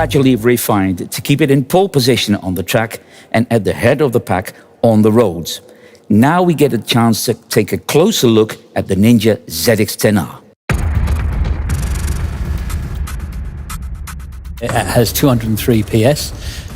gradually refined to keep it in pole position on the track and at the head of the pack on the roads. Now we get a chance to take a closer look at the Ninja ZX-10R. It has 203 PS.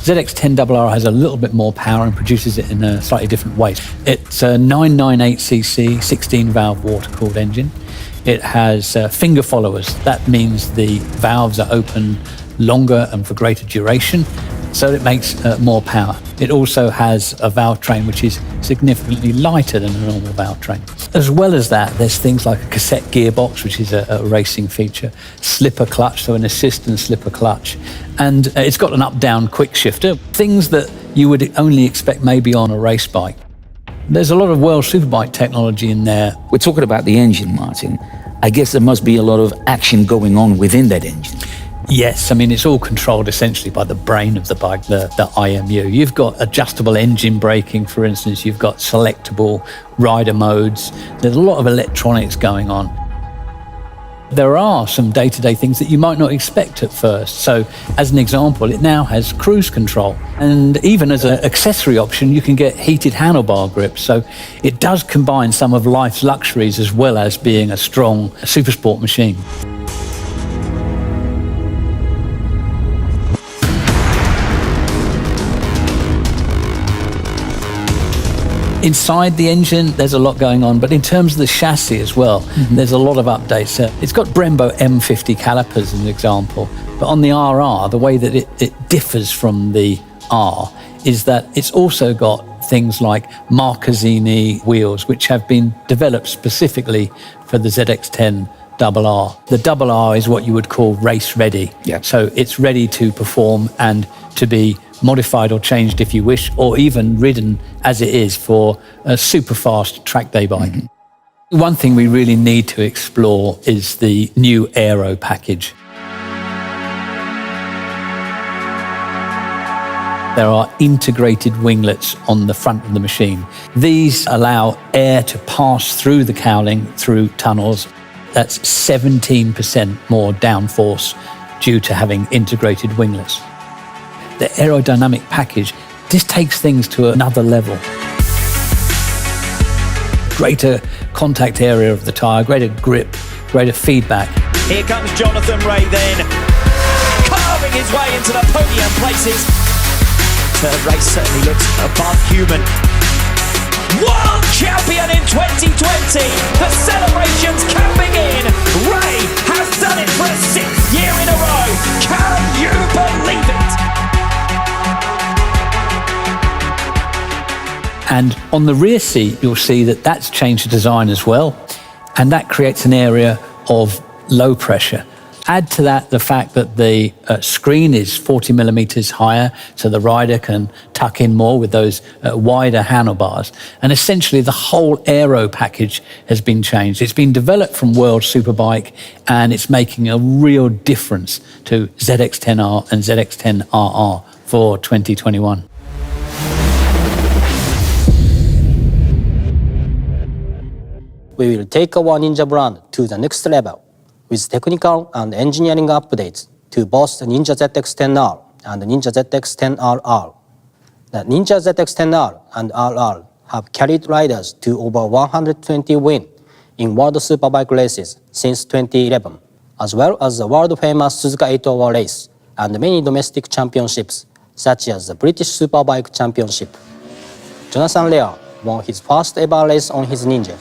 ZX-10RR has a little bit more power and produces it in a slightly different way. It's a 998cc 16-valve water-cooled engine. It has finger followers. That means the valves are open longer and for greater duration, so it makes more power. It also has a valve train which is significantly lighter than a normal valve train. As well as that, there's things like a cassette gearbox, which is a racing feature, slipper clutch, so an assist and slipper clutch, and it's got an up-down quick shifter, things that you would only expect maybe on a race bike. There's a lot of World Superbike technology in there. We're talking about the engine, Martin. I guess there must be a lot of action going on within that engine. Yes, I mean, it's all controlled essentially by the brain of the bike, the IMU. You've got adjustable engine braking, for instance. You've got selectable rider modes. There's a lot of electronics going on. There are some day-to-day things that you might not expect at first. So, as an example, it now has cruise control. And even as an accessory option, you can get heated handlebar grips. So it does combine some of life's luxuries as well as being a strong supersport machine. Inside the engine, there's a lot going on, but in terms of the chassis as well, there's a lot of updates. It's got Brembo M50 calipers as an example, but on the RR, the way that it differs from the R is that it's also got things like Marcazzini wheels, which have been developed specifically for the ZX-10RR. The RR is what you would call race ready. Yeah. So it's ready to perform and to be modified or changed if you wish, or even ridden as it is for a super fast track day bike. One thing we really need to explore is the new aero package. There are integrated winglets on the front of the machine. These allow air to pass through the cowling through tunnels. That's 17% more downforce due to having integrated winglets. The aerodynamic package, this takes things to another level. Greater contact area of the tyre, greater grip, greater feedback. Here comes Jonathan Rea then, carving his way into the podium places. Third race certainly looks above human. World champion in 2020, the celebrations can begin. Rea has done it for a 6th year in a row. Can you believe it? And on the rear seat, you'll see that that's changed the design as well. And that creates an area of low pressure. Add to that the fact that the screen is 40 millimeters higher, so the rider can tuck in more with those wider handlebars. And essentially the whole aero package has been changed. It's been developed from World Superbike, and it's making a real difference to ZX-10R and ZX-10RR for 2021. We will take our Ninja brand to the next level with technical and engineering updates to both the Ninja ZX-10R and the Ninja ZX-10RR. The Ninja ZX-10R and RR have carried riders to over 120 wins in World Superbike races since 2011, as well as the world-famous Suzuka 8-hour race and many domestic championships, such as the British Superbike Championship. Jonathan Rea won his first ever race on his Ninja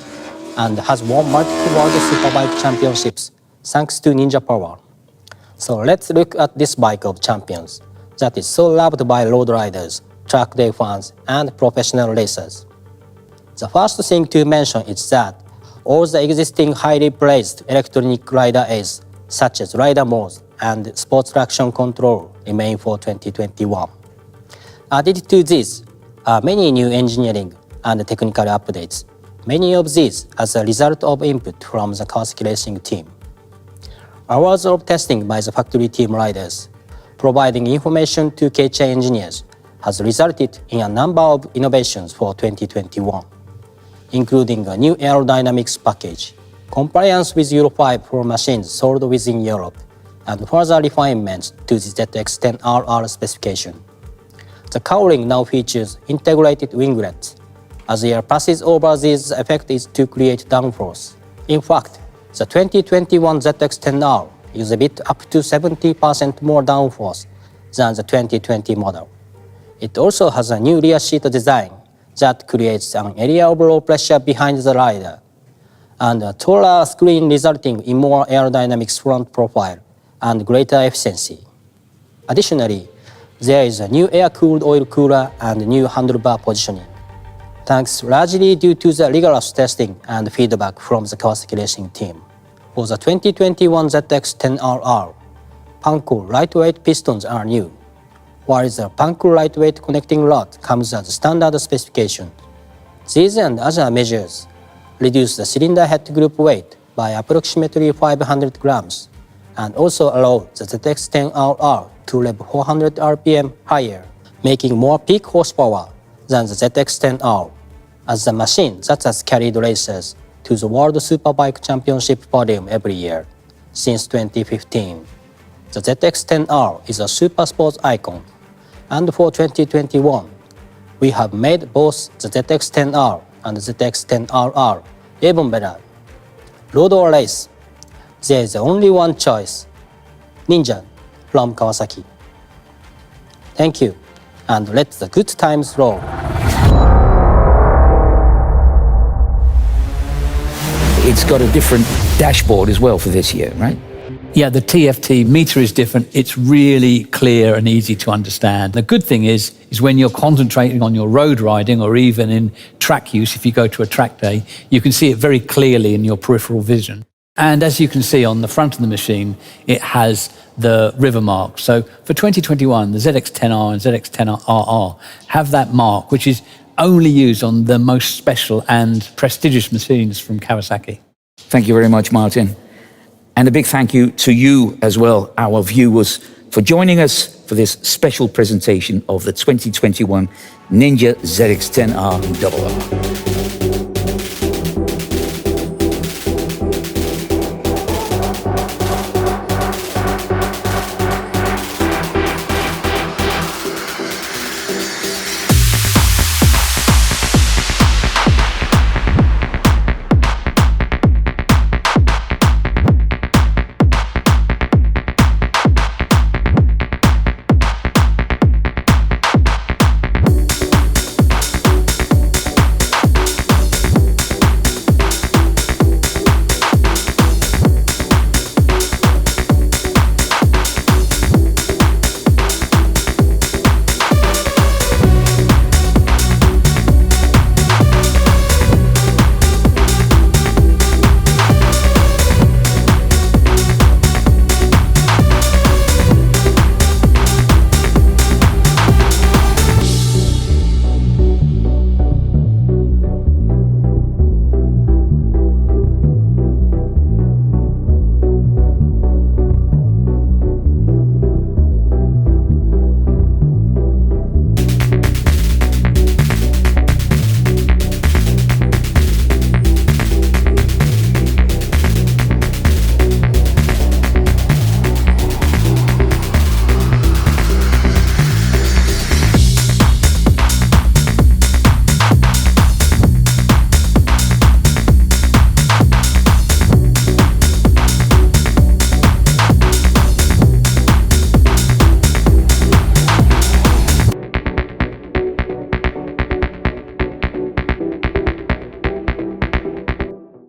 and has won multiple World Superbike Championships thanks to Ninja Power. So let's look at this bike of champions that is so loved by road riders, track day fans, and professional racers. The first thing to mention is that all the existing highly praised electronic rider aids, such as rider modes and sports traction control, remain for 2021. Added to this are many new engineering and technical updates, many of these as a result of input from the Kawasaki Racing team. Hours of testing by the factory team riders, providing information to KCHA engineers, has resulted in a number of innovations for 2021, including a new aerodynamics package, compliance with Euro 5 for machines sold within Europe, and further refinements to the ZX-10RR specification. The cowling now features integrated winglets. As air passes over these, the effect is to create downforce. In fact, the 2021 ZX-10R exhibits up to 70% more downforce than the 2020 model. It also has a new rear seat design that creates an area of low pressure behind the rider, and a taller screen resulting in more aerodynamics front profile and greater efficiency. Additionally, there is a new air-cooled oil cooler and new handlebar positioning, thanks largely due to the rigorous testing and feedback from the Kawasaki racing team. For the 2021 ZX-10RR, Panko lightweight pistons are new, while the Panko lightweight connecting rod comes as standard specification. These and other measures reduce the cylinder head group weight by approximately 500 grams and also allow the ZX-10RR to rev 400 RPM higher, making more peak horsepower than the ZX-10R, as the machine that has carried racers to the World Superbike Championship podium every year since 2015. The ZX-10R is a super sports icon, and for 2021, we have made both the ZX-10R and the ZX-10RR even better. Road or race, there is only one choice: Ninja from Kawasaki. Thank you, and let the good times roll. It's got a different dashboard as well for this year, right? Yeah, the TFT meter is different. It's really clear and easy to understand. The good thing is when you're concentrating on your road riding or even in track use, if you go to a track day, you can see it very clearly in your peripheral vision. And as you can see on the front of the machine, it has the river mark. So for 2021, the ZX-10R and ZX-10RR have that mark, which is only used on the most special and prestigious machines from Kawasaki. Thank you very much, Martin. And a big thank you to you as well, our viewers, for joining us for this special presentation of the 2021 Ninja ZX-10R RR.